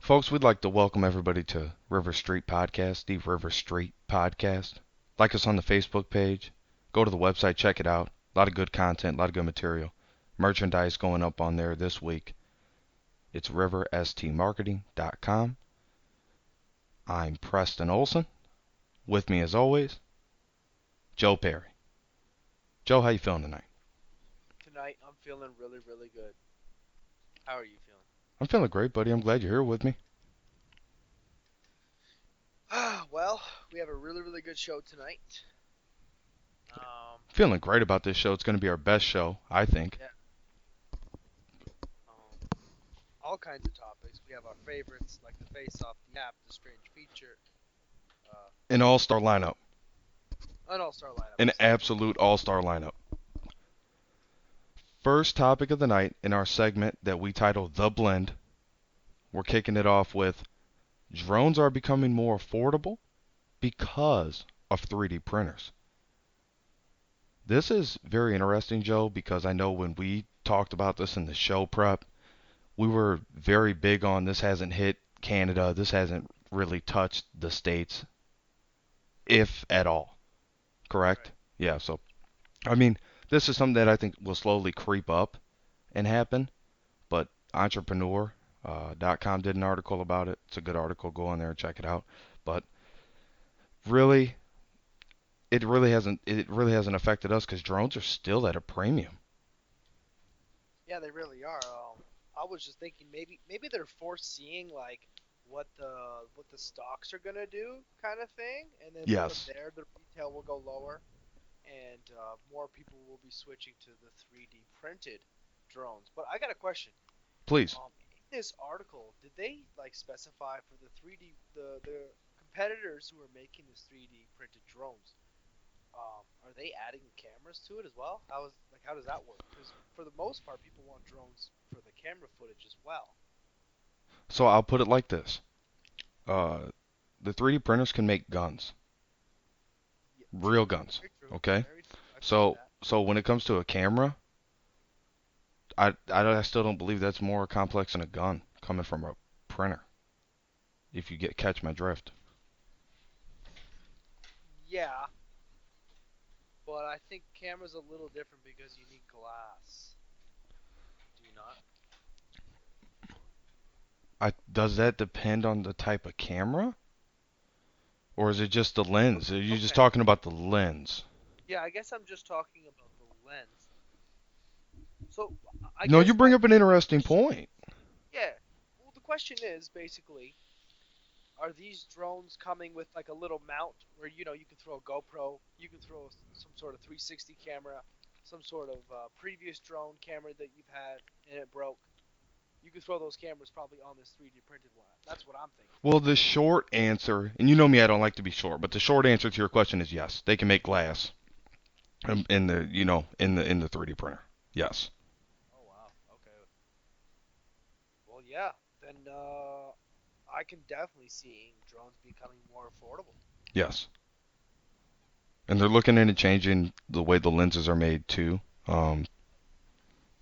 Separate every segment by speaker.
Speaker 1: Folks, we'd like to welcome everybody to River Street Podcast, the River Street Podcast. Like us on the Facebook page. Go to the website, check it out. A lot of good content, a lot of good material. Merchandise going up on there this week. It's riverstmarketing.com. I'm Preston Olson. With me as always, Joe Perry. Joe, how you feeling tonight?
Speaker 2: Tonight I'm feeling really, really good. How are you feeling?
Speaker 1: I'm feeling great, buddy. I'm glad you're here with me.
Speaker 2: Well, we have a really, really good show tonight. Um,
Speaker 1: Feeling great about this show. It's going to be our best show, I think.
Speaker 2: yeah, all kinds of topics. We have our favorites like the Faceoff, the app, the strange feature, uh,
Speaker 1: An all-star lineup.
Speaker 2: an all-star lineup
Speaker 1: An
Speaker 2: essentially.
Speaker 1: absolute all-star lineup. First topic of the night in our segment that we title The Blend. We're kicking it off with drones are becoming more affordable because of 3D printers. This is very interesting, Joe, because I know when we talked about this in the show prep, we were very big on this hasn't hit Canada, this hasn't really touched the States, if at all. Correct?
Speaker 2: Right.
Speaker 1: Yeah, so, I mean, this is something that I think will slowly creep up and happen, but entrepreneur.com did an article about it. It's a good article. Go on there and check it out. But really, it really hasn't affected us because drones are still at a premium.
Speaker 2: Yeah, they really are. I was just thinking maybe they're foreseeing like what the stocks are gonna do kind of thing, and then from
Speaker 1: Yes,
Speaker 2: there the retail will go lower, and more people will be switching to the 3D printed drones. But I got a question.
Speaker 1: please.
Speaker 2: In this article, did they like specify for the 3D the competitors who are making this 3D printed drones? Are they adding cameras to it as well? How does that work? Because for the most part, people want drones for the camera footage as well.
Speaker 1: So I'll put it like this: uh, the 3D printers can make guns,
Speaker 2: Yeah,
Speaker 1: real
Speaker 2: true,
Speaker 1: guns.
Speaker 2: very true,
Speaker 1: Okay,
Speaker 2: very true. I've seen
Speaker 1: so
Speaker 2: that.
Speaker 1: so when it comes to a camera, I still don't believe that's more complex than a gun coming from a printer. If you get catch my drift.
Speaker 2: Yeah, but I think camera's a little different because you need glass. Do you not?
Speaker 1: Does that depend on the type of camera, or is it just the lens? Are you just
Speaker 2: Okay.
Speaker 1: talking about the lens?
Speaker 2: Yeah, I guess I'm just talking about the lens. So I
Speaker 1: No, you
Speaker 2: guess
Speaker 1: bring
Speaker 2: my
Speaker 1: up an interesting
Speaker 2: question
Speaker 1: point.
Speaker 2: is, yeah. Well, the question is basically, are these drones coming with like a little mount where you can throw a GoPro, you can throw some sort of 360 camera, some sort of previous drone camera that you've had and it broke. You can throw those cameras probably on this 3D printed one. That's what I'm thinking.
Speaker 1: Well, the short answer, and you know me, I don't like to be short, but the short answer to your question is yes. They can make glass in the in the 3D printer. Yes.
Speaker 2: Oh wow. Okay. Well, yeah. Then I can definitely see drones becoming more affordable.
Speaker 1: Yes. And they're looking into changing the way the lenses are made too. Um,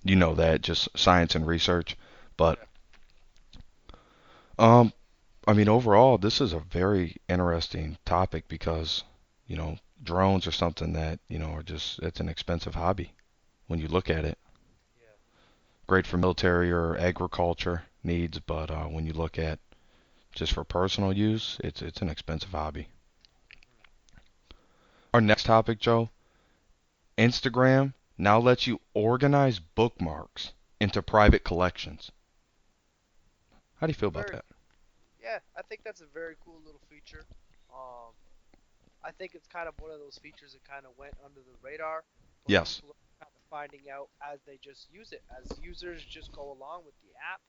Speaker 1: you know that just science and research, but
Speaker 2: Yeah.
Speaker 1: um, I mean overall, this is a very interesting topic because drones are something that are just it's an expensive hobby when you look at it.
Speaker 2: Yeah.
Speaker 1: Great for military or agriculture needs, but when you look at just for personal use, it's an expensive hobby.
Speaker 2: Hmm.
Speaker 1: Our next topic, Joe, Instagram now lets you organize bookmarks into private collections. How do you feel about
Speaker 2: Very.
Speaker 1: that?
Speaker 2: Yeah. I think that's a very cool little feature. Um, I think it's kind of one of those features that kind of went under the radar, but
Speaker 1: Yes.
Speaker 2: people are kind of finding out as they just use it. As users just go along with the app,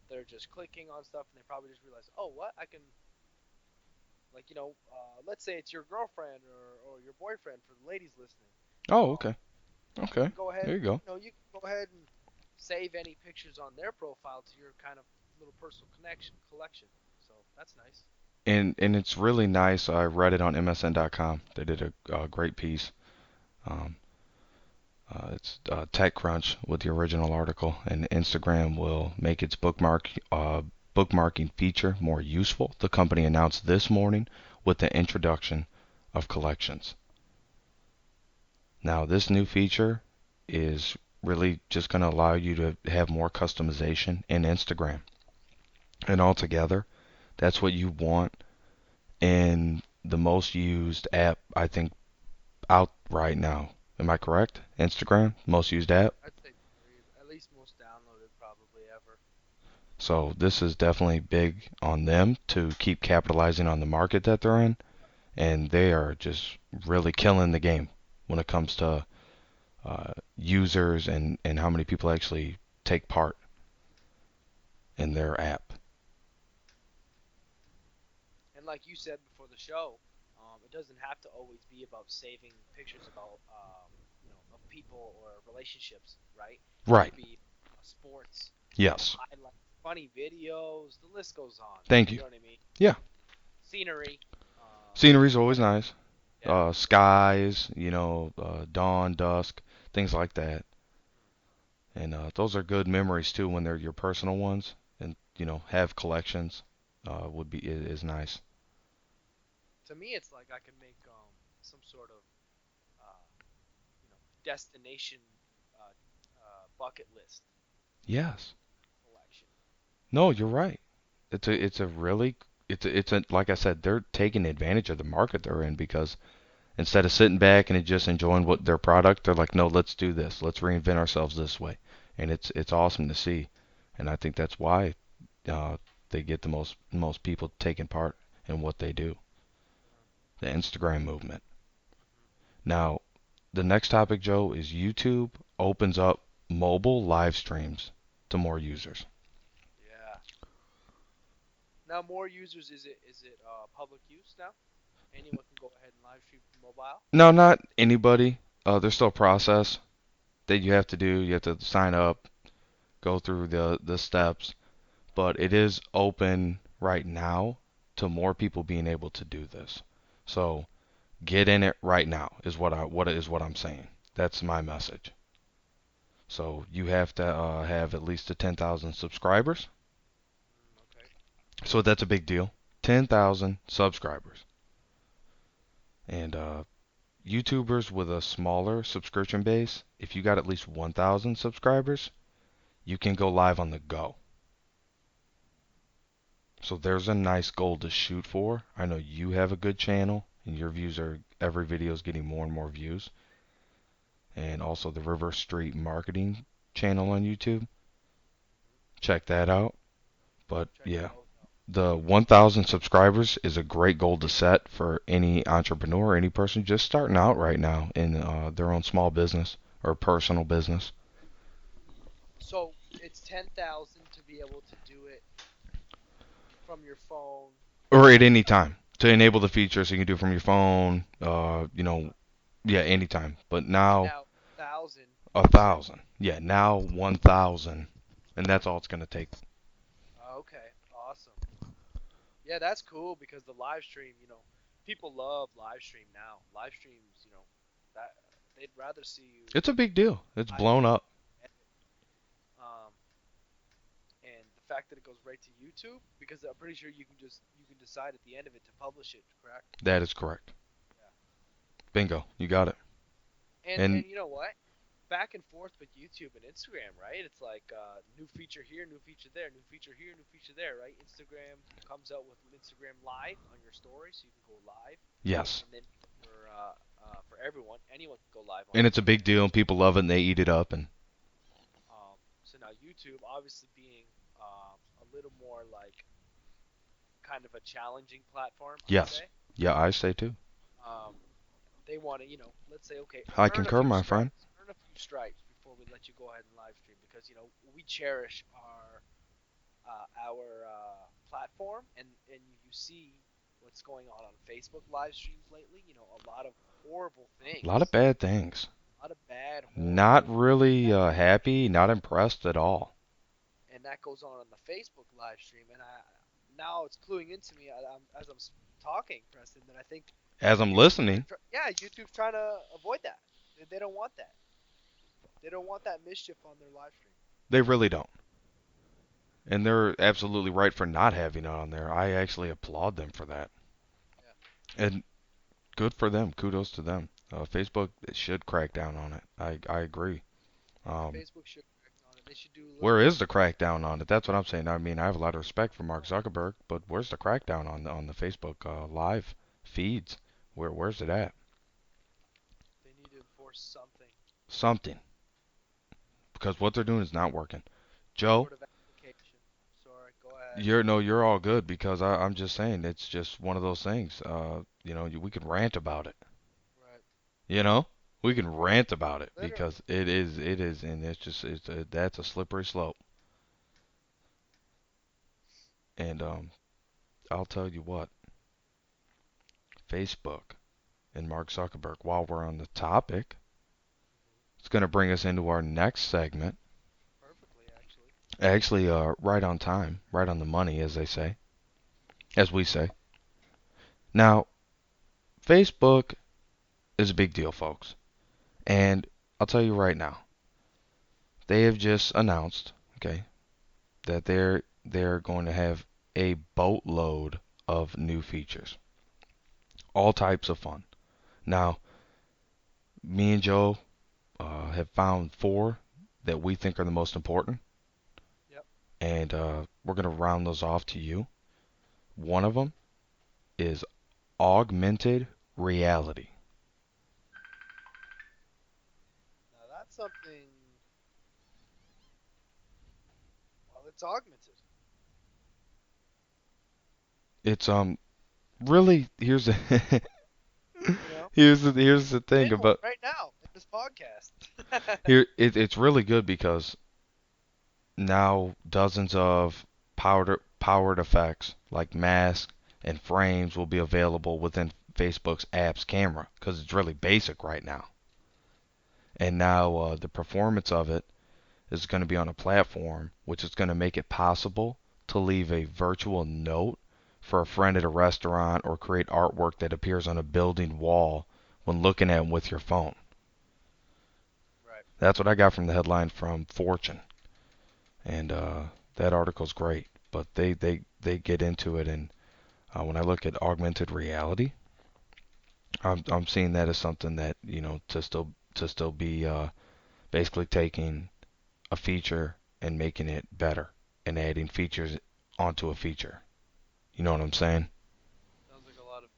Speaker 2: they're just clicking on stuff and they probably just realize, oh, what? I can, like, let's say it's your girlfriend or your boyfriend for the ladies listening.
Speaker 1: Oh,
Speaker 2: Um,
Speaker 1: okay.
Speaker 2: you
Speaker 1: Okay.
Speaker 2: can go ahead,
Speaker 1: There you go.
Speaker 2: you can go ahead and save any pictures on their profile to your kind of little personal connection collection. So that's nice.
Speaker 1: And it's really nice. I read it on MSN.com. They did a great piece. Um, it's TechCrunch with the original article, and Instagram will make its bookmark. bookmarking feature more useful, the company announced this morning with the introduction of collections. Now, this new feature is really just going to allow you to have more customization in Instagram. And altogether, that's what you want in the most used app, I think, out right now. Am I correct? Instagram, most used app.
Speaker 2: I'd say three, at least most downloaded probably ever.
Speaker 1: So this is definitely big on them to keep capitalizing on the market that they're in, and they are just really killing the game when it comes to users and how many people actually take part in their app.
Speaker 2: And like you said before the show, it doesn't have to always be about saving pictures about of people or relationships, right? It
Speaker 1: Right.
Speaker 2: could be sports,
Speaker 1: Yes.
Speaker 2: highlights, funny videos. The list goes on.
Speaker 1: Thank you.
Speaker 2: You know what I mean?
Speaker 1: Yeah.
Speaker 2: Scenery.
Speaker 1: Scenery's
Speaker 2: You
Speaker 1: always
Speaker 2: know,
Speaker 1: nice.
Speaker 2: yeah.
Speaker 1: Skies, dawn, dusk, things like that. And those are good memories too when they're your personal ones. And have collections would be is nice.
Speaker 2: To me, it's like I can make some sort of uh, destination bucket list
Speaker 1: Yes.
Speaker 2: collection.
Speaker 1: No, you're right. It's a really it's a like I said, they're taking advantage of the market they're in because instead of sitting back and just enjoying what their product, they're like, no, let's do this. Let's reinvent ourselves this way, and it's awesome to see, and I think that's why uh, they get the most people taking part in what they do. The Instagram movement.
Speaker 2: Mm-hmm.
Speaker 1: Now, the next topic, Joe, is YouTube opens up mobile live streams to more users.
Speaker 2: Yeah. Now more users, is it public use now? Anyone can go ahead and live stream from mobile.
Speaker 1: No, not anybody. There's still a process that you have to do. You have to sign up, go through the steps, but it is open right now to more people being able to do this. So get in it right now is what I'm saying. That's my message. So you have to have at least 10,000 subscribers.
Speaker 2: Okay.
Speaker 1: So that's a big deal. 10,000 subscribers. And YouTubers with a smaller subscription base, if you got at least 1,000 subscribers, you can go live on the go. So there's a nice goal to shoot for. I know you have a good channel and your views are every video is getting more and more views. And also the River Street Marketing channel on YouTube.
Speaker 2: Mm-hmm.
Speaker 1: Check that out. But
Speaker 2: Check
Speaker 1: yeah,
Speaker 2: both out.
Speaker 1: the 1,000 subscribers is a great goal to set for any entrepreneur, any person just starting out right now in their own small business or personal business.
Speaker 2: So it's 10,000 to be able to do it from your phone.
Speaker 1: Or at any time to enable the features you can do from your phone. Yeah, anytime. But
Speaker 2: And
Speaker 1: now
Speaker 2: now 1,000,
Speaker 1: a
Speaker 2: you said.
Speaker 1: thousand. Yeah, now 1,000, and that's all it's gonna take.
Speaker 2: Okay, awesome. Yeah, that's cool because the live stream, people love live stream now. Live streams, that they'd rather see you
Speaker 1: It's a big deal. It's
Speaker 2: live
Speaker 1: blown up.
Speaker 2: edit. Um, and the fact that it goes right to YouTube, because I'm pretty sure you can decide at the end of it to publish it, correct?
Speaker 1: That is correct.
Speaker 2: Yeah.
Speaker 1: Bingo. You got it.
Speaker 2: And
Speaker 1: And
Speaker 2: you know what? Back and forth with YouTube and Instagram, right? It's like new feature here, new feature there, new feature here, new feature there, right? Instagram comes out with Instagram Live on your story, so you can go live,
Speaker 1: yes,
Speaker 2: and then for everyone, anyone can go live on
Speaker 1: and it's a big
Speaker 2: Instagram.
Speaker 1: deal, and people love it, and they eat it up. And
Speaker 2: So now YouTube, obviously being a little more like kind of a challenging platform, I'd
Speaker 1: yes,
Speaker 2: say.
Speaker 1: yeah, I say too.
Speaker 2: Um, they want to, let's say, okay,
Speaker 1: I
Speaker 2: earn a
Speaker 1: concur,
Speaker 2: few
Speaker 1: my friend.
Speaker 2: stripes, earn a few stripes before we let you go ahead and live stream because we cherish our platform, and you see what's going on Facebook live streams lately. A lot of horrible
Speaker 1: A lot of
Speaker 2: things,
Speaker 1: bad things.
Speaker 2: a lot of bad,
Speaker 1: Not
Speaker 2: horrible,
Speaker 1: really
Speaker 2: bad,
Speaker 1: happy. Not impressed at all.
Speaker 2: and that goes on the Facebook live stream. And now it's cluing into me as I'm talking, Preston, that I think
Speaker 1: As I'm
Speaker 2: YouTube,
Speaker 1: listening,
Speaker 2: yeah, YouTube's trying to avoid that. They don't want that. They don't want that mischief on their live stream.
Speaker 1: they really don't. And they're absolutely right for not having it on there. I actually applaud them for that.
Speaker 2: Yeah.
Speaker 1: And good for them. Kudos to them. Facebook should crack down on it. I agree. Um,
Speaker 2: Facebook should act on it. They should do a little
Speaker 1: where
Speaker 2: bit.
Speaker 1: is the crackdown on it? That's what I'm saying. I mean, I have a lot of respect for Mark Zuckerberg, but where's the crackdown on the Facebook live feeds? Where's it at?
Speaker 2: They need to enforce something,
Speaker 1: Something, because what they're doing is not working.
Speaker 2: some
Speaker 1: Joe,
Speaker 2: sort of application. Sorry, go ahead.
Speaker 1: you're all good because I'm just saying it's just one of those things. We could rant about it.
Speaker 2: Right.
Speaker 1: You know, we can rant about it
Speaker 2: Literally.
Speaker 1: because it is, and that's a slippery slope. And I'll tell you what, Facebook and Mark Zuckerberg. While we're on the topic,
Speaker 2: Hmm.
Speaker 1: it's going to bring us into our next segment.
Speaker 2: Perfectly, actually.
Speaker 1: Actually, right on time, right on the money, as they say, as we say. Now, Facebook is a big deal, folks, and I'll tell you right now, they have just announced, okay, that they're going to have a boatload of new features, all types of fun. Now, me and Joe have found four that we think are the most important,
Speaker 2: Yep.
Speaker 1: and we're going to round those off to you. One of them is augmented reality.
Speaker 2: Now that's something. Well, it's augmented.
Speaker 1: It's really
Speaker 2: You know,
Speaker 1: here's the
Speaker 2: I'm in
Speaker 1: thing
Speaker 2: one
Speaker 1: about
Speaker 2: right now in this podcast.
Speaker 1: it's really good because now dozens of powered effects like masks and frames will be available within Facebook's app's camera because it's really basic right now. And now the performance of it is going to be on a platform which is going to make it possible to leave a virtual note for a friend at a restaurant or create artwork that appears on a building wall when looking at it with your phone.
Speaker 2: Right.
Speaker 1: That's what I got from the headline from Fortune, and that article's great. But they get into it, and when I look at augmented reality, I'm seeing that as something that to still be basically taking a feature and making it better and adding features onto a feature. You know what I'm saying?
Speaker 2: Sounds like a lot of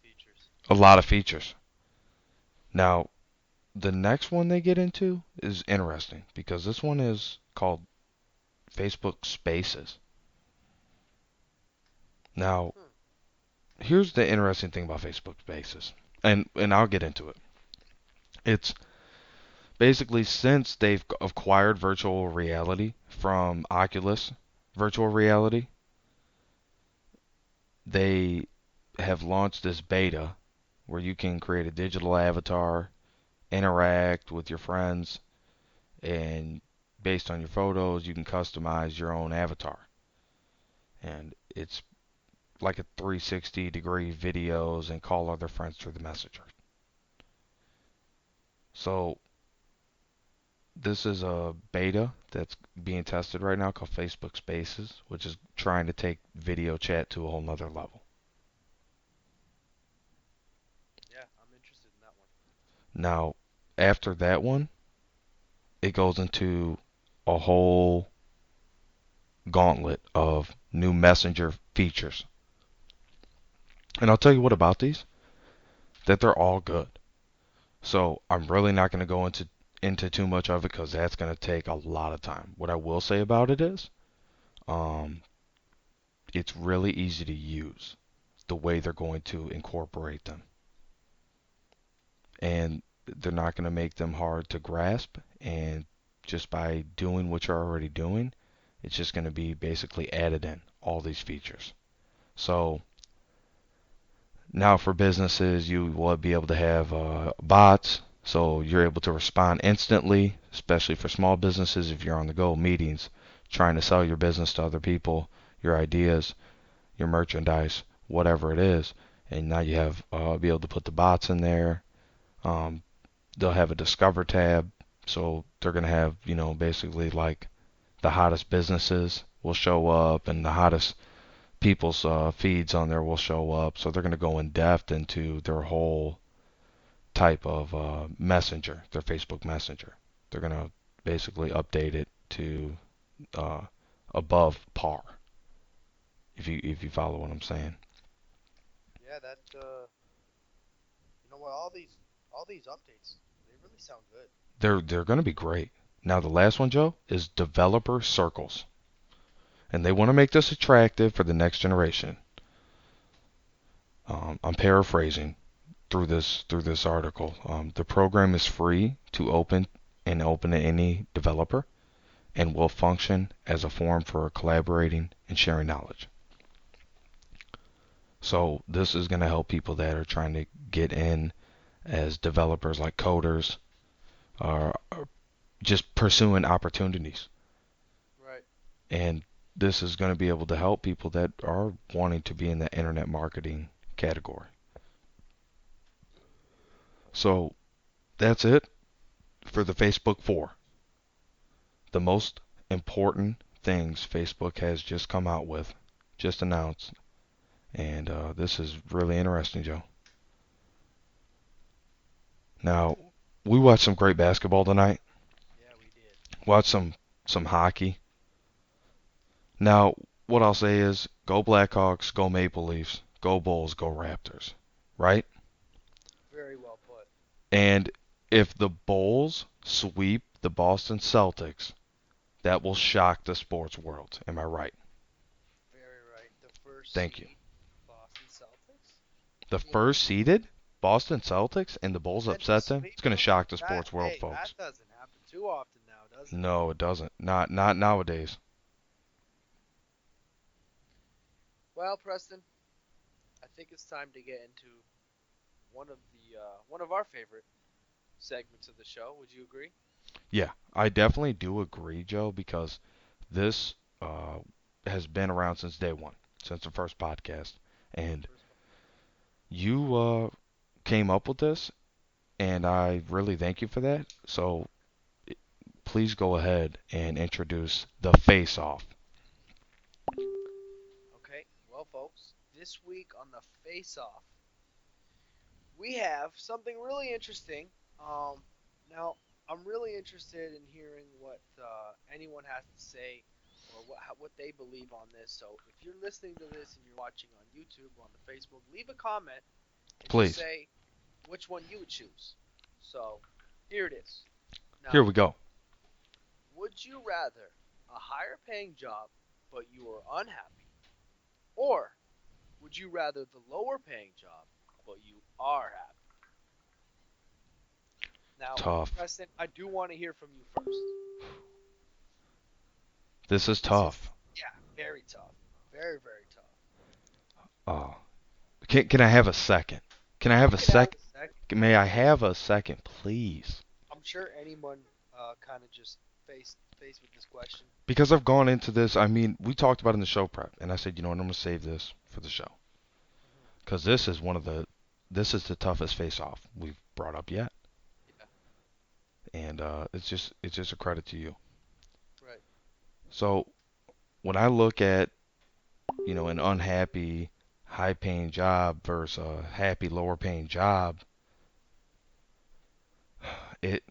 Speaker 2: features.
Speaker 1: A lot of features. Now, the next one they get into is interesting because this one is called Facebook Spaces. Now,
Speaker 2: Hmm.
Speaker 1: here's the interesting thing about Facebook Spaces, and I'll get into it. It's basically since they've acquired virtual reality from Oculus virtual reality, they have launched this beta where you can create a digital avatar, interact with your friends, and based on your photos, you can customize your own avatar. And it's like a 360-degree videos and call other friends through the messenger. So this is a beta that's being tested right now called Facebook Spaces, which is trying to take video chat to a whole nother level.
Speaker 2: Yeah, I'm interested in that one.
Speaker 1: Now, after that one, it goes into a whole gauntlet of new messenger features. And I'll tell you what about these, that they're all good. So I'm really not going to go into too much of it because that's going to take a lot of time. What I will say about it is, um, it's really easy to use the way they're going to incorporate them, and they're not going to make them hard to grasp. And just by doing what you're already doing, it's just going to be basically added in all these features. So now for businesses, you will be able to have bots, so you're able to respond instantly, especially for small businesses if you're on the go, meetings, trying to sell your business to other people, your ideas, your merchandise, whatever it is. And now you have be able to put the bots in there. They'll have a discover tab, so they're gonna have basically like the hottest businesses will show up and the hottest people's feeds on there will show up. So they're going to go in depth into their whole type of messenger, their Facebook Messenger. They're going to basically update it to uh, above par. If you follow what I'm saying,
Speaker 2: Yeah, that you know what? All these updates, they really sound good.
Speaker 1: they're going to be great. Now the last one, Joe, is developer circles, and they want to make this attractive for the next generation. I'm paraphrasing through this article. The program is free to open to any developer and will function as a forum for collaborating and sharing knowledge. So this is going to help people that are trying to get in as developers, like coders, or just pursuing opportunities.
Speaker 2: Right.
Speaker 1: And this is going to be able to help people that are wanting to be in the internet marketing category. So that's it for the Facebook 4. The most important things Facebook has just come out with, just announced. And this is really interesting, Joe. Now, we watched some great basketball tonight.
Speaker 2: Yeah, we did.
Speaker 1: Watched some hockey. Now, what I'll say is, go Blackhawks, go Maple Leafs, go Bulls, go Raptors, right?
Speaker 2: Very well put.
Speaker 1: And if the Bulls sweep the Boston Celtics, that will shock the sports world. Am I right?
Speaker 2: Very right. The first
Speaker 1: Thank you.
Speaker 2: seed, Boston Celtics.
Speaker 1: The
Speaker 2: You know,
Speaker 1: first seeded Boston Celtics and the Bulls
Speaker 2: and then to
Speaker 1: upset them, it's
Speaker 2: sweep
Speaker 1: going to
Speaker 2: them.
Speaker 1: shock the
Speaker 2: That
Speaker 1: sports world,
Speaker 2: hey, that
Speaker 1: folks.
Speaker 2: doesn't happen too often now, does it?
Speaker 1: No, it doesn't. Not nowadays.
Speaker 2: Well, Preston, I think it's time to get into one of our favorite segments of the show. Would you agree?
Speaker 1: Yeah, I definitely do agree, Joe, because this has been around since day one, since the first podcast. And
Speaker 2: First one.
Speaker 1: you came up with this, and I really thank you for that. So please go ahead and introduce the face-off.
Speaker 2: Okay. Well, folks, this week on the Face Off, we have something really interesting. Now, I'm really interested in hearing what anyone has to say or what they believe on this. So, if you're listening to this and you're watching on YouTube or on the Facebook, leave a comment and just
Speaker 1: Please.
Speaker 2: say which one you would choose. So, here it is.
Speaker 1: Here
Speaker 2: Now,
Speaker 1: we go.
Speaker 2: would you rather a higher paying job but you are unhappy, or would you rather the lower paying job but you are happy? Now,
Speaker 1: Tough.
Speaker 2: Preston, I do want to hear from you first.
Speaker 1: This is
Speaker 2: This is,
Speaker 1: tough.
Speaker 2: yeah, very tough. Very, very tough.
Speaker 1: Oh, can I have a second? Can I have
Speaker 2: You
Speaker 1: a
Speaker 2: can have
Speaker 1: second?
Speaker 2: a second.
Speaker 1: May I have a second, please?
Speaker 2: I'm sure anyone kind of just faced with this question.
Speaker 1: Because I've gone into this. I mean, we talked about it in the show prep, and I said, you know what, I'm gonna save this for the show
Speaker 2: Hmm.
Speaker 1: because this is the toughest face-off we've brought up yet,
Speaker 2: Yeah,
Speaker 1: and it's just a credit to you.
Speaker 2: right.
Speaker 1: So when I look at an unhappy high-paying job versus a happy lower-paying job, it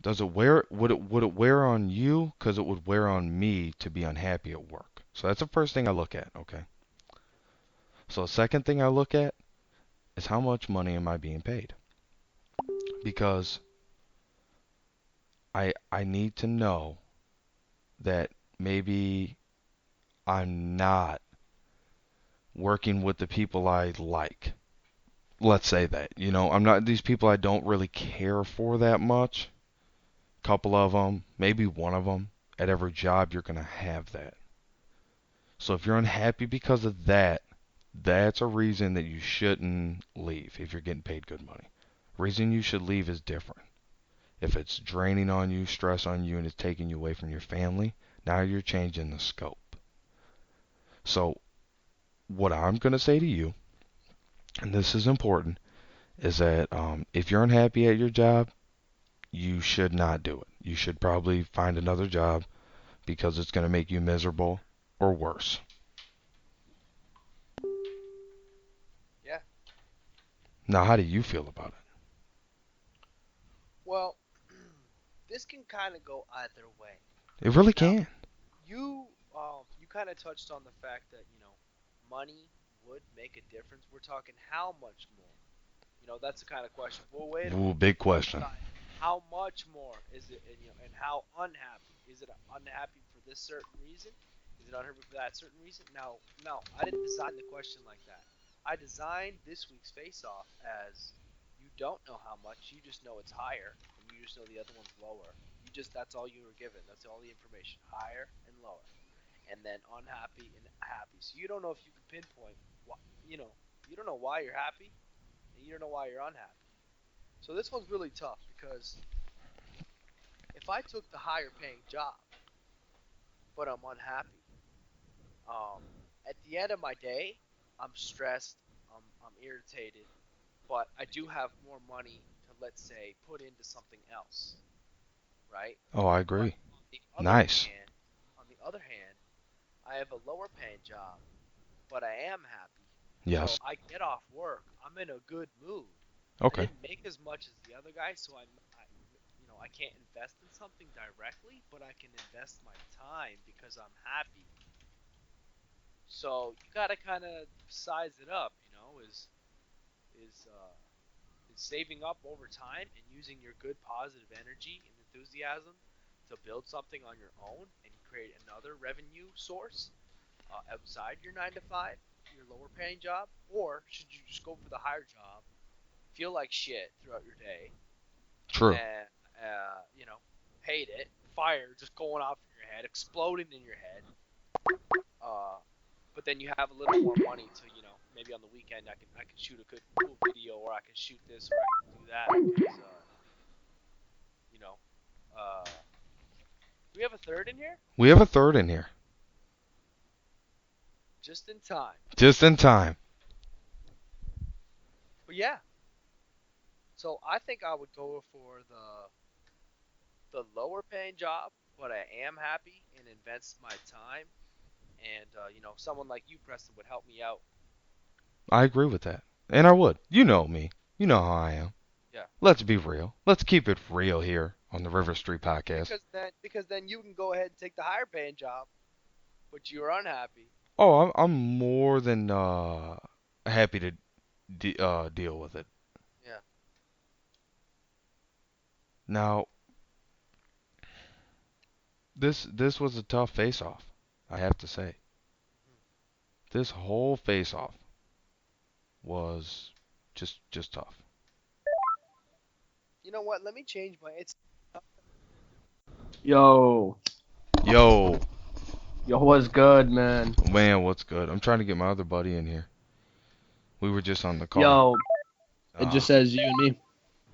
Speaker 1: does it wear would it wear on you? Because it would wear on me to be unhappy at work. So that's the first thing I look at. Okay. So the second thing I look at is how much money am I being paid? Because I need to know that maybe I'm not working with the people I like. Let's say that. I'm not these people I don't really care for that much. Couple of them, maybe one of them. At every job, you're going to have that. So if you're unhappy because of that, that's a reason that you shouldn't leave if you're getting paid good money. Reason you should leave is different. If it's draining on you, stress on you, and it's taking you away from your family, now you're changing the scope. So what I'm going to say to you, and this is important, is that if you're unhappy at your job, you should not do it. You should probably find another job. because it's going to make you miserable or worse.
Speaker 2: Yeah.
Speaker 1: Now, how do you feel about
Speaker 2: Well, this can kind of go either way.
Speaker 1: it? It really
Speaker 2: Now,
Speaker 1: can.
Speaker 2: you kind of touched on the fact that money would make a difference. We're talking how much more. That's the kind of question. Well, wait a
Speaker 1: Ooh,
Speaker 2: minute.
Speaker 1: big
Speaker 2: You got to
Speaker 1: question.
Speaker 2: decide how much more is it, and how unhappy is it? Unhappy for this certain reason? Is it unhappy for that certain reason? Now, no, I didn't design the question like that. I designed this week's face-off as you don't know how much, you just know it's higher, and you just know the other one's lower. That's all you were given. That's all the information, higher and lower, and then unhappy and happy. So you don't know if you can pinpoint what you don't know why you're happy, and you don't know why you're unhappy. So this one's really tough because if I took the higher paying job, but I'm unhappy, um, at the end of my day, I'm stressed, I'm irritated, but I do have more money to, let's say, put into something else, right?
Speaker 1: Oh, I
Speaker 2: But
Speaker 1: agree.
Speaker 2: on the other
Speaker 1: Nice.
Speaker 2: hand, on the other hand, I have a lower paying job, but I am happy. So
Speaker 1: Yes.
Speaker 2: I get off work, I'm in a good mood. I
Speaker 1: Okay.
Speaker 2: didn't make as much as the other guy, so I can't invest in something directly, but I can invest my time because I'm happy. So you gotta kind of size it up. Is saving up over time and using your good positive energy and enthusiasm to build something on your own and create another revenue source outside your 9 to 5, your lower paying job, or should you just go for the higher job, feel like shit throughout your day,
Speaker 1: True.
Speaker 2: and hate it, fire just going off in your head, exploding in your head. Uh, but then you have a little more money to maybe on the weekend I can shoot a good cool video, or I can shoot this, or I can do that because you know do we have a third in here?
Speaker 1: We have a third in here.
Speaker 2: Just in time.
Speaker 1: Just in time.
Speaker 2: But yeah, so I think I would go for the lower paying job, but I am happy and invest my time. And someone like you, Preston, would help me out.
Speaker 1: I agree with that. And I would. You know me. You know how I am.
Speaker 2: Yeah,
Speaker 1: Let's be real. Let's keep it real here on the River Street Podcast.
Speaker 2: because then you can go ahead and take the higher paying job, but you're unhappy.
Speaker 1: Oh, I'm more than happy to deal with it.
Speaker 2: Yeah.
Speaker 1: Now, this was a tough face-off, I have to say. This whole face-off was just tough.
Speaker 2: You know what? Let me change my. It's
Speaker 3: Yo,
Speaker 1: Yo,
Speaker 3: yo, what's good, man?
Speaker 1: man, what's good? I'm trying to get my other buddy in here. We were just on the call.
Speaker 3: Yo, it just
Speaker 1: Ah,
Speaker 3: says you and me.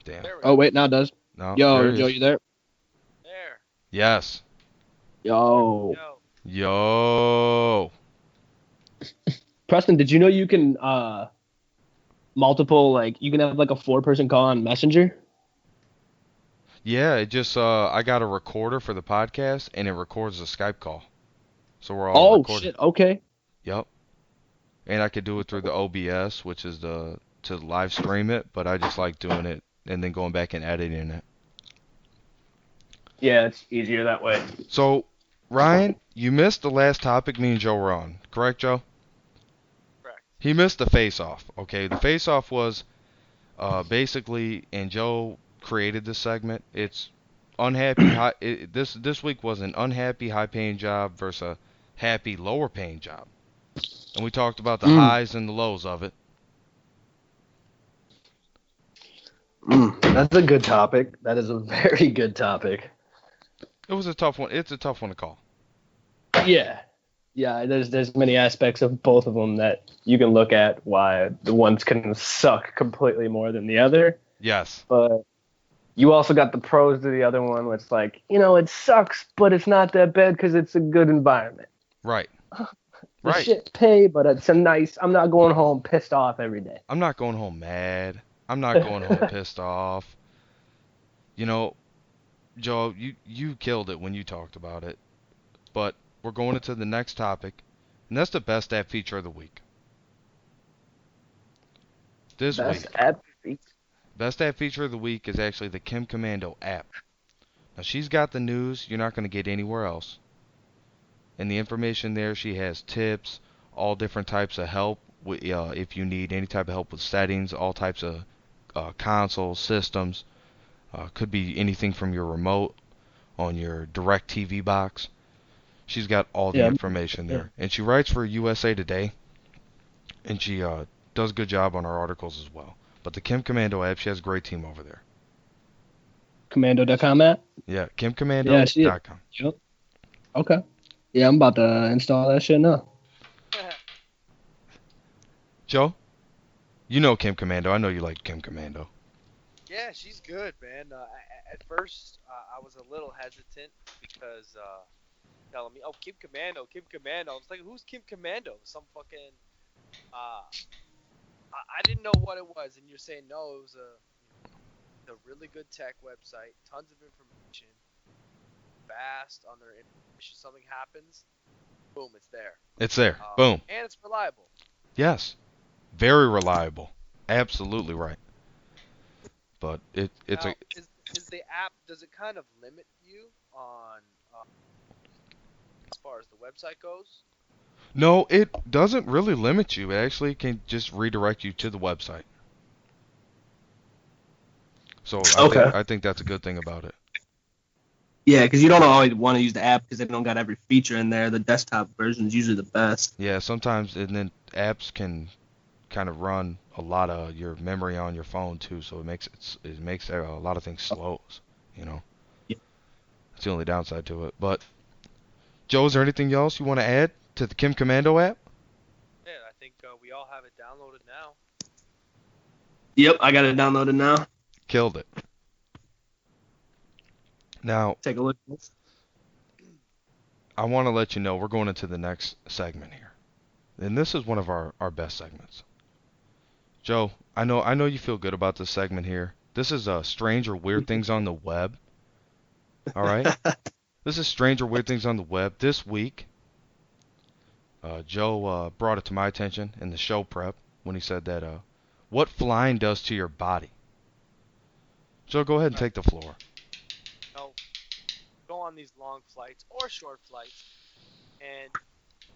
Speaker 1: damn.
Speaker 2: There we
Speaker 3: Oh,
Speaker 2: go.
Speaker 3: wait, now it does.
Speaker 1: No, there
Speaker 3: Yo,
Speaker 1: it
Speaker 3: Joe,
Speaker 1: is.
Speaker 3: you there?
Speaker 2: There.
Speaker 1: Yes.
Speaker 3: Yo.
Speaker 2: Yo.
Speaker 1: Yo.
Speaker 3: Preston, did you know you can multiple, like, you can have like a 4-person call on Messenger?
Speaker 1: Yeah, it just I got a recorder for the podcast and it records the Skype call. So we're all
Speaker 3: Oh
Speaker 1: recorded.
Speaker 3: shit, okay.
Speaker 1: Yep. And I could do it through the OBS, which is to live stream it, but I just like doing it and then going back and editing it.
Speaker 3: Yeah, it's easier that way.
Speaker 1: So, Ryan, you missed the last topic me and Joe were on, correct, Joe?
Speaker 2: Correct.
Speaker 1: He missed the face-off. Okay, the face-off was basically, and Joe created this segment. It's unhappy high. This week was an unhappy high-paying job versus a happy lower-paying job, and we talked about the
Speaker 3: Mm,
Speaker 1: highs and the lows of it.
Speaker 3: that's a good topic. That is a very good topic.
Speaker 1: It was a tough one. It's a tough one to call.
Speaker 3: Yeah. Yeah, there's many aspects of both of them that you can look at why the one's can suck completely more than the other.
Speaker 1: Yes.
Speaker 3: But you also got the pros to the other one, where it's like, it sucks, but it's not that bad because it's a good environment.
Speaker 1: Right.
Speaker 3: The
Speaker 1: Right.
Speaker 3: shit pay, but it's a nice. I'm not going home pissed off every day.
Speaker 1: I'm not going home mad. I'm not going home pissed off. You know, Joe, you killed it when you talked about it. but we're going into the next topic, and that's the best app feature of the week. This
Speaker 3: Best
Speaker 1: week,
Speaker 3: app.
Speaker 1: best app feature of the week is actually the Kim Commando app. Now, she's got the news you're not going to get anywhere else. And the information there, she has tips, all different types of help. If you need any type of help with settings, all types of consoles, systems. Could be anything from your remote on your direct TV box. She's got all the
Speaker 3: Yeah.
Speaker 1: information there. And she writes for USA Today, and she does a good job on her articles as well. But the Kim Commando app, she has a great team over there.
Speaker 3: Commando.com app.
Speaker 1: Yeah,
Speaker 3: Yeah, I see it.
Speaker 1: kimcommando.com.
Speaker 3: Yep. Okay. Yeah, I'm about to install that shit now.
Speaker 1: Joe, you know Kim Commando. I know you like Kim Commando.
Speaker 2: Yeah, she's good, man. At first, I was a little hesitant because telling me, "Oh, Kim Commando, Kim Commando." I was like, "Who's Kim Commando?" Some fucking. I didn't know what it was, and you're saying no, it was a really good tech website, tons of information, fast on their information. Something happens, boom, it's there.
Speaker 1: It's there. Boom.
Speaker 2: And it's reliable.
Speaker 1: Yes. Very reliable. Absolutely right. But it's
Speaker 2: Now,
Speaker 1: a
Speaker 2: is the app, does it kind of limit you on as far as the website goes?
Speaker 1: no, it doesn't really limit you. It actually can just redirect you to the website. So
Speaker 3: Okay.
Speaker 1: I think that's a good thing about it.
Speaker 3: Yeah, because you don't always want to use the app because they don't got every feature in there. The desktop version is usually the best.
Speaker 1: Yeah, sometimes and then apps can kind of run a lot of your memory on your phone too, so it makes a lot of things slow, you know.
Speaker 3: Yeah.
Speaker 1: That's the only downside to it. But Joe, is there anything else you want to add to the Kim Commando app?
Speaker 2: Yeah, I think we all have it downloaded now.
Speaker 3: Yep, I got it downloaded now.
Speaker 1: Killed it. Now,
Speaker 3: Take a look.
Speaker 1: I want to let you know we're going into the next segment here. And this is one of our best segments. Joe, I know you feel good about this segment here. This is Strange or Weird Things on the Web. All right? This is Strange or Weird Things on the Web. This week, Joe brought it to my attention in the show prep when he said that what flying does to your body. Joe, go ahead and take the floor.
Speaker 2: Know, go on these long flights or short flights, and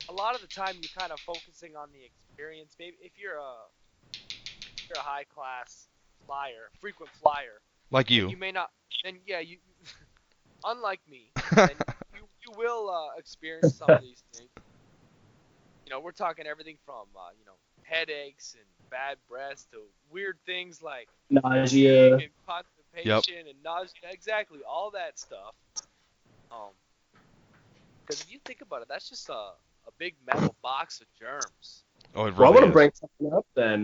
Speaker 2: a lot of the time you're kind of focusing on the experience. Maybe if you're a high class flyer, frequent flyer,
Speaker 1: Like
Speaker 2: then
Speaker 1: you.
Speaker 2: you may not. Then yeah, you unlike me, then you will experience some of these things. You know, we're talking everything from headaches and bad breath to weird things like
Speaker 3: Nausea.
Speaker 2: and constipation and nausea. Exactly, all that stuff. Because if you think about it, that's just a big metal box of germs.
Speaker 1: Oh, it
Speaker 3: Well, I
Speaker 1: really
Speaker 3: want to
Speaker 1: is.
Speaker 3: bring something up then.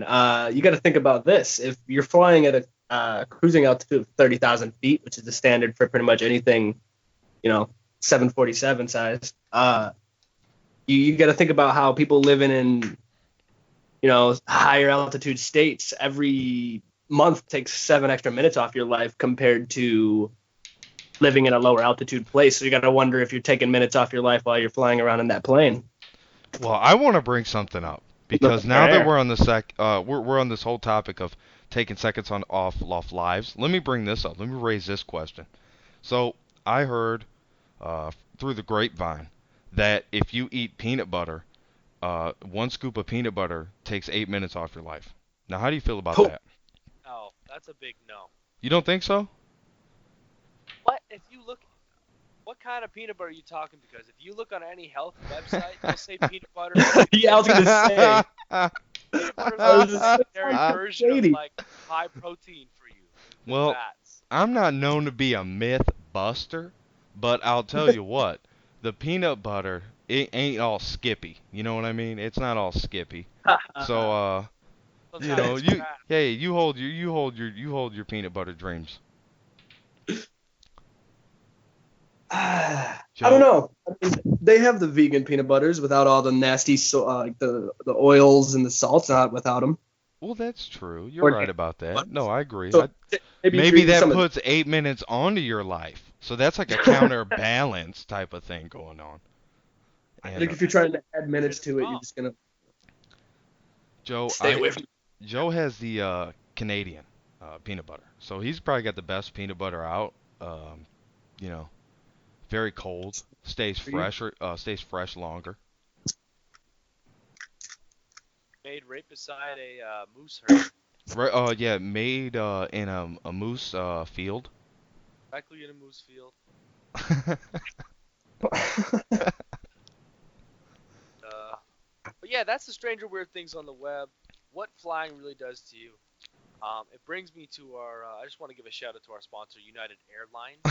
Speaker 3: You got to think about this. If you're flying at a cruising altitude of 30,000 feet, which is the standard for pretty much anything, 747 size, you got to think about how people living in, higher altitude states every month takes 7 extra minutes off your life compared to living in a lower altitude place. So you got to wonder if you're taking minutes off your life while you're flying around in that plane.
Speaker 1: Well, I want to bring something up because now that we're on the we're on this whole topic of taking seconds on off lives. Let me bring this up. Let me raise this question. So I heard through the grapevine that if you eat peanut butter, 1 scoop of peanut butter takes 8 minutes off your life. Now, how do you feel about
Speaker 3: Oh.
Speaker 1: that?
Speaker 2: No, that's a big no.
Speaker 1: You don't think so?
Speaker 2: What if you look? What kind of peanut butter are you talking? Because if you look on any health website, they'll say peanut butter.
Speaker 3: Yeah, I was gonna say.
Speaker 2: Peanut butter is a secondary version of
Speaker 3: shady.
Speaker 2: like high protein for you. The
Speaker 1: Well,
Speaker 2: fats.
Speaker 1: I'm not known to be a myth buster, but I'll tell you what, the peanut butter it ain't all skippy. You know what I mean? It's not all skippy. So
Speaker 2: Sometimes it's fat.
Speaker 1: hey, you hold your peanut butter dreams.
Speaker 3: I
Speaker 1: Joe,
Speaker 3: don't know. I mean, they have the vegan peanut butters without all the nasty, like the oils and the salts, not without them.
Speaker 1: well, that's true. You're right
Speaker 3: Organic
Speaker 1: about that.
Speaker 3: butters.
Speaker 1: No, I agree.
Speaker 3: So maybe
Speaker 1: Maybe
Speaker 3: drink
Speaker 1: that
Speaker 3: some of
Speaker 1: puts 8 minutes onto your life. So that's like a counterbalance type of thing going on.
Speaker 3: I
Speaker 1: And
Speaker 3: think if you're trying to add minutes to it, you're just gonna
Speaker 1: Joe,
Speaker 3: stay away from.
Speaker 1: Joe has the Canadian peanut butter, so he's probably got the best peanut butter out. Um, you know, very cold, stays fresh longer.
Speaker 2: Made right beside a moose herd,
Speaker 1: Right, yeah, made in a moose field.
Speaker 2: directly in a moose field. Uh, but yeah, that's the stranger weird things on the web. What flying really does to you. It brings me to our. I just want to give a shout out to our sponsor, United Airlines.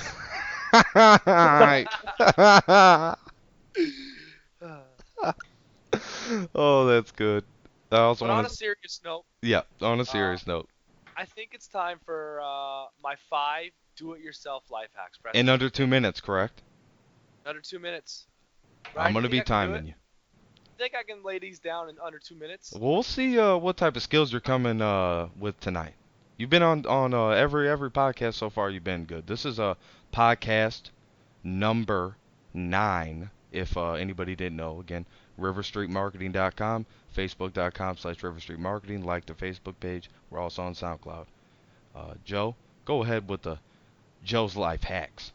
Speaker 1: Alright. Oh, that's good. I also
Speaker 2: But on
Speaker 1: want
Speaker 2: a
Speaker 1: to,
Speaker 2: serious note,
Speaker 1: yeah, on a
Speaker 2: uh,
Speaker 1: serious note,
Speaker 2: I think it's time for my 5 do-it-yourself life hacks,
Speaker 1: in
Speaker 2: Preston. What do
Speaker 1: under
Speaker 2: you
Speaker 1: two
Speaker 2: think?
Speaker 1: minutes, correct?
Speaker 2: Under 2 minutes.
Speaker 1: I'm
Speaker 2: Ryan, you
Speaker 1: gonna
Speaker 2: think
Speaker 1: be
Speaker 2: I can do it?
Speaker 1: timing you.
Speaker 2: Think I can lay these down in under 2 minutes?
Speaker 1: We'll see what type of skills you're coming with tonight. You've been on every podcast so far. You've been good. This is a podcast number 9. If anybody didn't know, again, riverstreetmarketing.com, facebook.com/riverstreetmarketing. Like the Facebook page. We're also on SoundCloud. Joe, go ahead with the Joe's life hacks.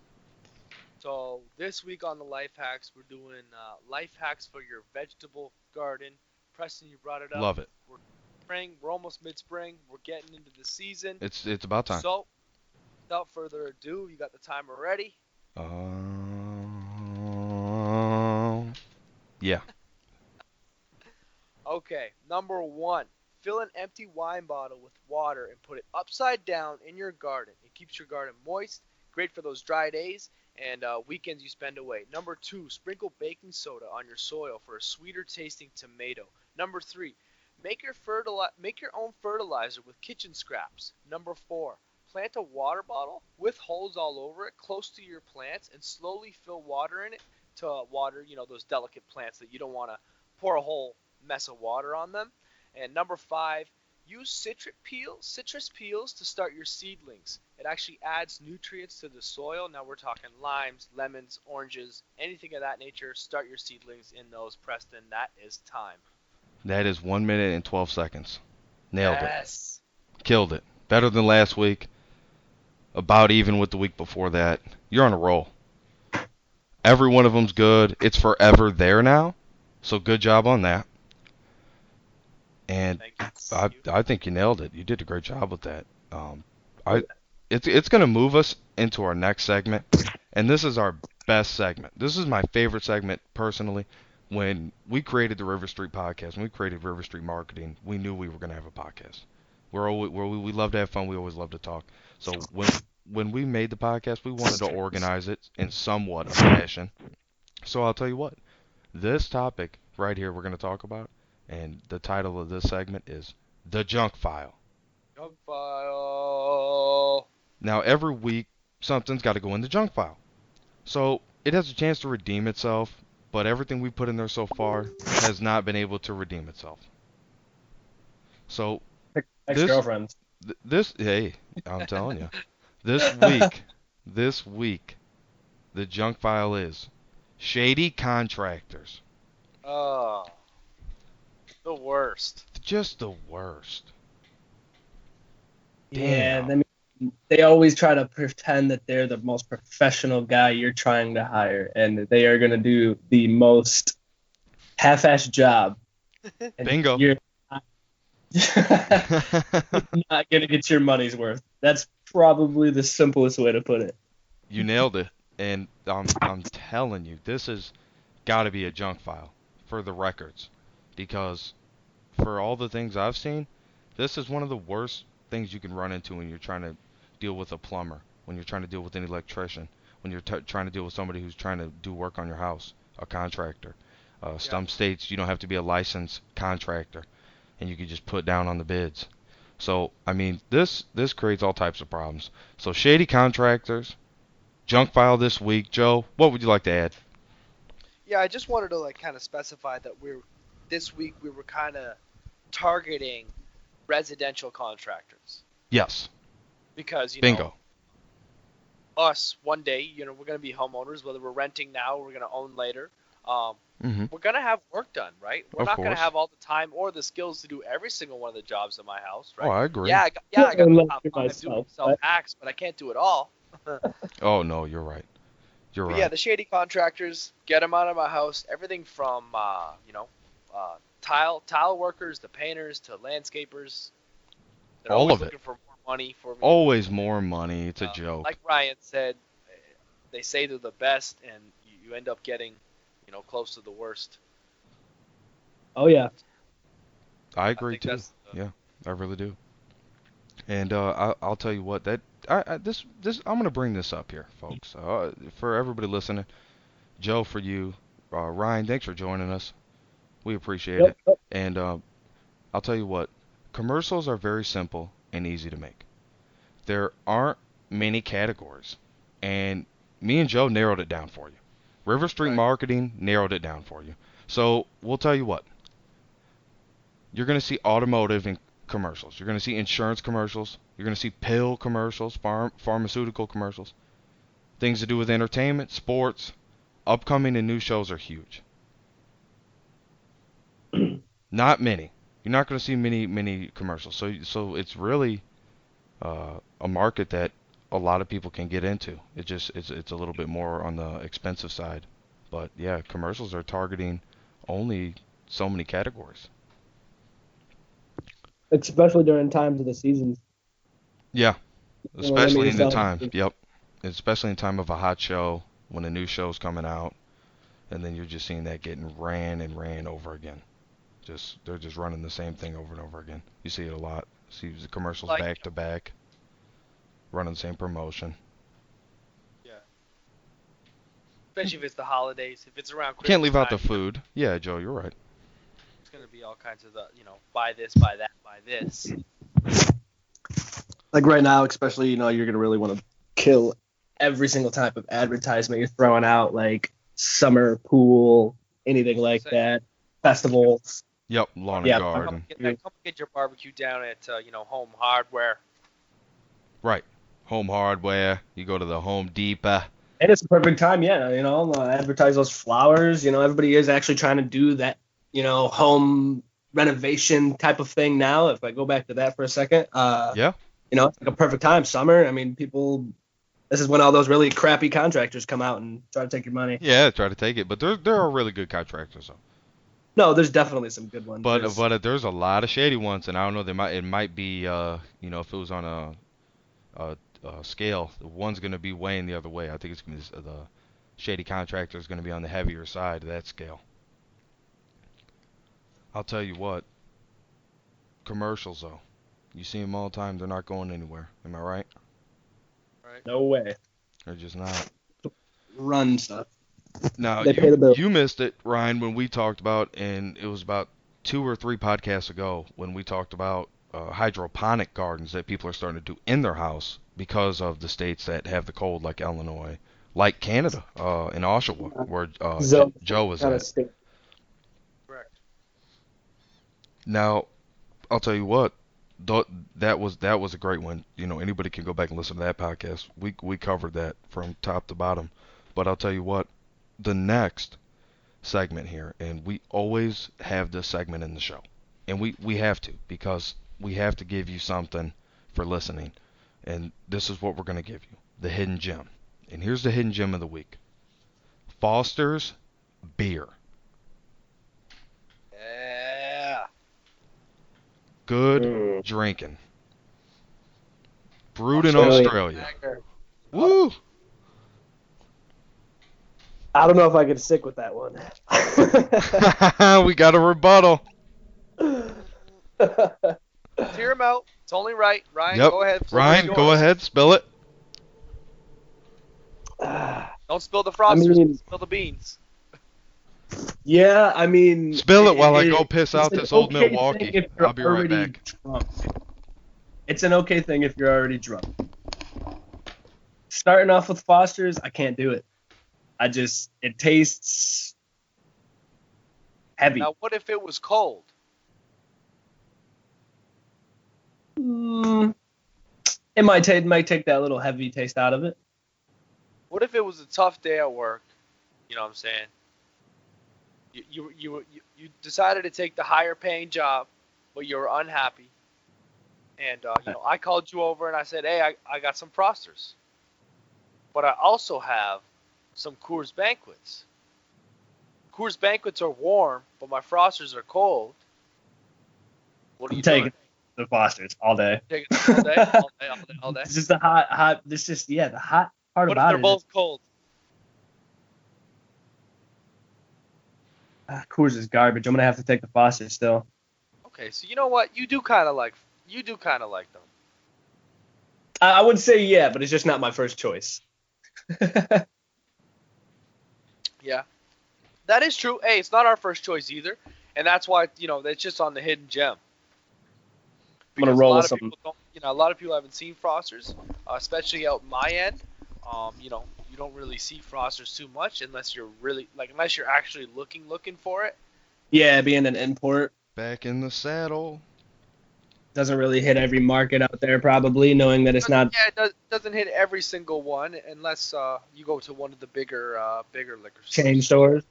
Speaker 2: So this week on the life hacks, we're doing life hacks for your vegetable garden. Preston, you brought it up.
Speaker 1: Love it.
Speaker 2: We're spring. We're almost mid-spring. We're getting into the season.
Speaker 1: It's about time.
Speaker 2: So without further ado, you got the timer ready?
Speaker 1: Yeah.
Speaker 2: Okay, number 1. Fill an empty wine bottle with water and put it upside down in your garden. It keeps your garden moist, great for those dry days and weekends you spend away. Number 2. Sprinkle baking soda on your soil for a sweeter tasting tomato. Number 3. Make your own fertilizer with kitchen scraps. Number 4. Plant a water bottle with holes all over it close to your plants and slowly fill water in it to water, those delicate plants that you don't want to pour a whole mess of water on them. And number 5, use citrus peels to start your seedlings. It actually adds nutrients to the soil. Now we're talking limes, lemons, oranges, anything of that nature. Start your seedlings in those, Preston. That is time.
Speaker 1: That is 1 minute and 12 seconds. Nailed it.
Speaker 2: Yes.
Speaker 1: Killed it. Better than last week. About even with the week before that. You're on a roll. Every one of them's good. It's forever there now. So good job on that. And
Speaker 2: Thank you.
Speaker 1: I think you nailed it. You did a great job with that. I it's gonna move us into our next segment, and this is our best segment. This is my favorite segment personally. When we created the River Street podcast, when we created River Street Marketing, we knew we were gonna have a podcast. We love to have fun. We always love to talk. So when we made the podcast, we wanted to organize it in somewhat of fashion. So I'll tell you what. This topic right here we're going to talk about, and the title of this segment is The Junk File.
Speaker 2: Junk file.
Speaker 1: Now, every week, something's got to go in the junk file. So it has a chance to redeem itself, but everything we put in there so far has not been able to redeem itself. So this,
Speaker 3: Ex-girlfriends.
Speaker 1: hey, I'm telling you, this week, the junk file is shady contractors.
Speaker 2: Oh, the worst.
Speaker 1: Just the worst.
Speaker 3: Yeah,
Speaker 1: Damn.
Speaker 3: they always try to pretend that they're the most professional guy you're trying to hire, and they are gonna do the most half-assed job, and
Speaker 1: Bingo.
Speaker 3: you're not, not gonna get your money's worth. That's probably the simplest way to put it.
Speaker 1: You nailed it. And I'm telling you, this has got to be a junk file for the records, because for all the things I've seen, this is one of the worst things you can run into when you're trying to deal with a plumber, when you're trying to deal with an electrician, when you're trying to deal with somebody who's trying to do work on your house, a contractor.
Speaker 2: Yeah.
Speaker 1: Some states you don't have to be a licensed contractor, and you can just put down on the bids. So I mean, this creates all types of problems. So shady contractors, junk file this week. Joe, what would you like to add?
Speaker 2: Yeah, I just wanted to kind of specify that this week we were kind of targeting residential contractors
Speaker 1: Yes,
Speaker 2: because
Speaker 1: bingo.
Speaker 2: us one day we're going to be homeowners, whether we're renting now or we're going to own later.
Speaker 1: Hmm.
Speaker 2: we're gonna have work done, right? We're
Speaker 1: Of
Speaker 2: not gonna
Speaker 1: course.
Speaker 2: have all the time or the skills to do every single one of the jobs in my house,
Speaker 1: Oh,
Speaker 2: right?
Speaker 1: I agree.
Speaker 2: Yeah, I got the
Speaker 3: Unless
Speaker 2: top
Speaker 3: you're
Speaker 2: five
Speaker 3: myself,
Speaker 2: do-it-yourself
Speaker 3: but
Speaker 2: hacks, but I can't do it all. But
Speaker 1: Oh no, you're right. You're
Speaker 2: yeah,
Speaker 1: right.
Speaker 2: the shady contractors, get them out of my house. Everything from tile workers to painters to landscapers. They're
Speaker 1: All
Speaker 2: always
Speaker 1: of it.
Speaker 2: looking for more money for me to do.
Speaker 1: Always more money. It's a
Speaker 2: Like
Speaker 1: joke.
Speaker 2: Ryan said, they say they're the best, and you end up getting, close to the worst.
Speaker 3: oh yeah,
Speaker 1: I
Speaker 2: I
Speaker 1: agree
Speaker 2: think
Speaker 1: too.
Speaker 2: that's
Speaker 1: Yeah, I really do. And I'll tell you what that this I'm gonna bring this up here, folks. For everybody listening, Joe, for you, Ryan, thanks for joining us. We appreciate
Speaker 3: yep,
Speaker 1: it.
Speaker 3: yep.
Speaker 1: And I'll tell you what, commercials are very simple and easy to make. There aren't many categories, and me and Joe narrowed it down for you. River Street
Speaker 2: right.
Speaker 1: Marketing narrowed it down for you. So we'll tell you what, you're going to see automotive and commercials. You're going to see insurance commercials. You're going to see pill commercials, pharmaceutical commercials. Things to do with entertainment, sports, upcoming and new shows are huge. Not many. You're not going to see many commercials. So it's really a market that a lot of people can get into. It's a little bit more on the expensive side. But yeah, commercials are targeting only so many categories.
Speaker 3: Especially during times of the seasons.
Speaker 1: Yeah,
Speaker 3: You want to limit
Speaker 1: especially in the
Speaker 3: yourself.
Speaker 1: time. Yep. Especially in time of a hot show when a new show's coming out, and then you're just seeing that getting ran and ran over again. They're just running the same thing over and over again. You see it a lot. See the commercials
Speaker 2: Like,
Speaker 1: back to back, running the same promotion.
Speaker 2: yeah, especially if it's the holidays, if it's around
Speaker 1: You can't
Speaker 2: Christmas
Speaker 1: leave out the
Speaker 2: time,
Speaker 1: food. Yeah, Joe, you're right.
Speaker 2: it's gonna be all kinds of buy this, buy that, buy this.
Speaker 3: Like right now, especially, you're gonna really want to kill every single type of advertisement you're throwing out, like summer pool, anything like
Speaker 2: Say,
Speaker 3: that, festivals.
Speaker 1: Yep, lawn and
Speaker 3: Yeah,
Speaker 1: garden.
Speaker 2: come get your barbecue down at Home Hardware.
Speaker 1: Right. Home hardware. You go to the Home Depot.
Speaker 3: and it's a perfect time, yeah. Advertise those flowers. Everybody is actually trying to do that, home renovation type of thing now. If I go back to that for a second,
Speaker 1: Yeah.
Speaker 3: it's like a perfect time. Summer. I mean, people. This is when all those really crappy contractors come out and try to take your money.
Speaker 1: Yeah, try to take it, but there are really good contractors though.
Speaker 3: No, there's definitely some good ones.
Speaker 1: But there's a lot of shady ones, and I don't know. It might be if it was on a scale, the one's gonna be weighing the other way. I think it's gonna be the shady contractor is gonna be on the heavier side of that scale. I'll tell you what, commercials though, you see them all the time. They're not going anywhere. Am I right?
Speaker 2: Right.
Speaker 3: No way.
Speaker 1: They're just not.
Speaker 3: Run stuff.
Speaker 1: Now
Speaker 3: They pay
Speaker 1: you
Speaker 3: the bill.
Speaker 1: you missed it, Ryan, when we talked about, and it was about 2 or 3 podcasts ago when we talked about hydroponic gardens that people are starting to do in their house because of the states that have the cold, like Illinois, like Canada, in Oshawa, where
Speaker 3: So
Speaker 1: Joe was
Speaker 3: kind of
Speaker 1: at.
Speaker 3: stink.
Speaker 2: Correct.
Speaker 1: Now I'll tell you what, th- that was a great one. Anybody can go back and listen to that podcast. We covered that from top to bottom. But I'll tell you what, the next segment here, and we always have this segment in the show, and we have to because we have to give you something for listening, and this is what we're going to give you: the hidden gem. And here's the hidden gem of the week: Foster's beer.
Speaker 2: Yeah.
Speaker 1: Good
Speaker 3: Mm.
Speaker 1: drinking, brewed in
Speaker 2: Australian
Speaker 1: Australia.
Speaker 2: lager.
Speaker 1: Woo!
Speaker 3: I don't know if I could stick with that one.
Speaker 1: We got a rebuttal.
Speaker 2: Let's hear him out. It's only right. Ryan,
Speaker 1: Yep.
Speaker 2: go ahead. Floor is
Speaker 1: Ryan, go
Speaker 2: yours.
Speaker 1: ahead, spill it.
Speaker 2: Don't spill the
Speaker 3: I
Speaker 2: frosters.
Speaker 3: mean,
Speaker 2: Spill the beans.
Speaker 3: yeah, I mean,
Speaker 1: Spill it while I go piss
Speaker 3: it's
Speaker 1: out
Speaker 3: an
Speaker 1: this old
Speaker 3: okay thing
Speaker 1: Milwaukee.
Speaker 3: if you're
Speaker 1: I'll be right
Speaker 3: already
Speaker 1: back.
Speaker 3: drunk. It's an okay thing if you're already drunk. Starting off with Foster's, I can't do it. It tastes heavy.
Speaker 2: Now, what if it was cold?
Speaker 3: Mm, it might take that little heavy taste out of it.
Speaker 2: What if it was a tough day at work? You know what I'm saying? You decided to take the higher paying job, but you were unhappy. And I called you over and I said, hey, I got some frosters, but I also have some Coors Banquets. Coors Banquets are warm, but my frosters are cold. What are
Speaker 3: I'm
Speaker 2: you doing?
Speaker 3: taking the Fosters all day.
Speaker 2: Taking them all day, all day, all day, all day.
Speaker 3: It's just the hot. This just the hot part
Speaker 2: What if
Speaker 3: about
Speaker 2: they're
Speaker 3: it is
Speaker 2: both cold?
Speaker 3: Coors is garbage. I'm gonna have to take the Fosters still.
Speaker 2: Okay, so you know what? You do kind of like them.
Speaker 3: I would say yeah, but it's just not my first choice.
Speaker 2: Yeah, that is true. Hey, it's not our first choice either, and that's why that's just on the hidden gem
Speaker 3: I'm gonna
Speaker 2: because a
Speaker 3: roll
Speaker 2: lot
Speaker 3: with
Speaker 2: of
Speaker 3: something.
Speaker 2: people don't. A lot of people haven't seen frosters, especially out my end. You don't really see frosters too much unless you're really unless you're actually looking for it.
Speaker 3: Yeah, being an import
Speaker 1: Back in the saddle.
Speaker 3: doesn't really hit every market out there, probably knowing that it's not
Speaker 2: Yeah, doesn't hit every single one unless you go to one of the bigger liquor
Speaker 3: chain
Speaker 2: stores.
Speaker 3: stores.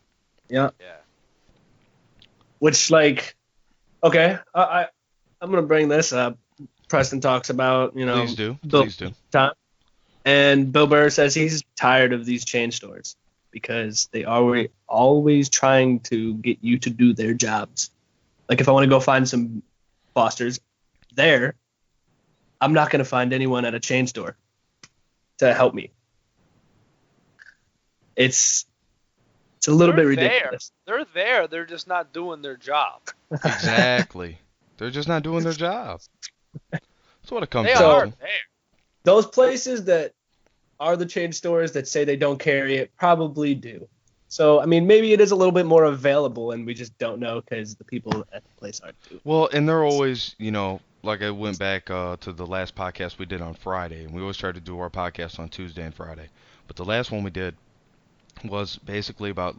Speaker 3: Yeah,
Speaker 2: Yeah.
Speaker 3: which like okay, I'm gonna bring this up. Preston talks about
Speaker 1: Please do.
Speaker 3: Bill
Speaker 1: Please do.
Speaker 3: time, and Bill Burr says he's tired of these chain stores because they are always trying to get you to do their jobs. Like if I want to go find some Fosters there, I'm not gonna find anyone at a chain store to help me. It's it's a little
Speaker 2: They're
Speaker 3: bit
Speaker 2: there.
Speaker 3: ridiculous.
Speaker 2: They're there. They're just not doing their job.
Speaker 1: Exactly. They're just not doing their job. That's what it comes
Speaker 2: They
Speaker 1: down
Speaker 2: are
Speaker 3: So
Speaker 1: to.
Speaker 2: there.
Speaker 3: those places that are the chain stores that say they don't carry it probably do. So I mean, maybe it is a little bit more available, and we just don't know because the people at the place aren't doing
Speaker 1: Well, and they're always, like I went back to the last podcast we did on Friday, and we always try to do our podcast on Tuesday and Friday. But the last one we did was basically about,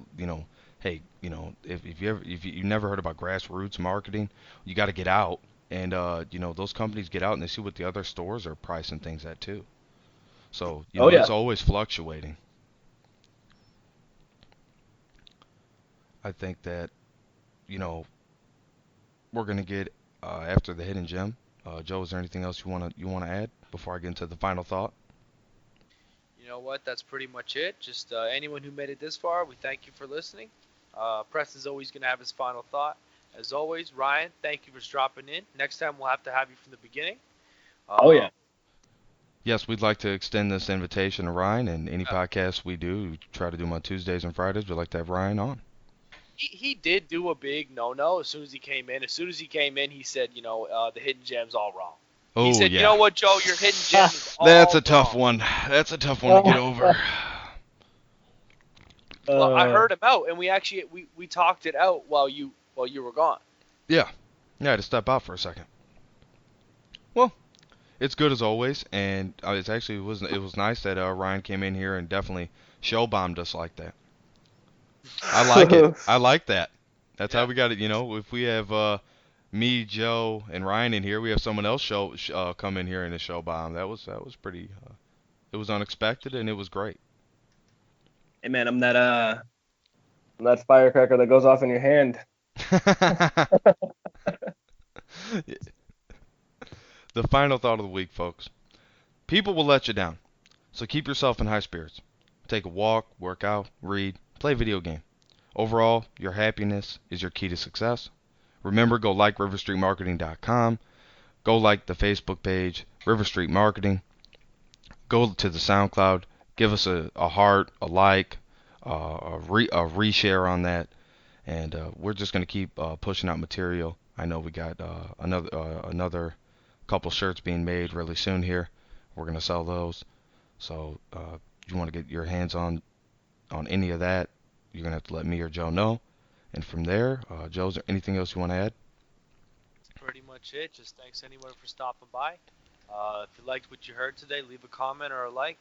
Speaker 1: hey, if you never heard about grassroots marketing, you got to get out, and those companies get out and they see what the other stores are pricing things at too. So,
Speaker 3: Oh
Speaker 1: it's
Speaker 3: yeah.
Speaker 1: always fluctuating. I think that, you know, we're gonna get after the hidden gem. Joe, is there anything else you wanna add before I get into the final thought?
Speaker 2: You know what? That's pretty much it. Just anyone who made it this far, we thank you for listening. Preston's always going to have his final thought. As always, Ryan, thank you for dropping in. Next time we'll have to have you from the beginning.
Speaker 3: Oh
Speaker 2: Uh,
Speaker 3: yeah.
Speaker 1: Yes, we'd like to extend this invitation to Ryan, and any
Speaker 2: uh,
Speaker 1: podcast we try to do them on Tuesdays and Fridays. We'd like to have Ryan on.
Speaker 2: he did do a big no-no as soon as he came in. As soon as he came in, he said, the hidden gem's all wrong. He
Speaker 1: Oh
Speaker 2: said, you
Speaker 1: yeah,
Speaker 2: know what, Joe, your hidden gem is
Speaker 1: that's a
Speaker 2: all
Speaker 1: tough
Speaker 2: wrong.
Speaker 1: one. That's a tough one to get over.
Speaker 2: Well, I
Speaker 3: uh,
Speaker 2: heard him out, and we talked it out while you were gone.
Speaker 1: Yeah, yeah, I had to step out for a second. Well, it's good as always, and it was nice that Ryan came in here and definitely show bombed us like that. I like it. I like that. That's how
Speaker 2: Yeah.
Speaker 1: we got it. If we have me, Joe, and Ryan in here, we have someone else come in here in the show bomb. That was pretty. It was unexpected and it was great.
Speaker 3: hey man, I'm that firecracker that goes off in your hand.
Speaker 1: The final thought of the week, folks. People will let you down, so keep yourself in high spirits. Take a walk, work out, read, play a video game. Overall, your happiness is your key to success. Remember, go like riverstreetmarketing.com. Go like the Facebook page, River Street Marketing. Go to the SoundCloud. Give us a heart, a like, a reshare on that. And we're just going to keep pushing out material. I know we got another couple shirts being made really soon here. We're going to sell those. So if you want to get your hands on any of that, you're going to have to let me or Joe know. And from there, Joe, is there anything else you want to add?
Speaker 2: That's pretty much it. Just thanks anyone for stopping by. If you liked what you heard today, leave a comment or a like.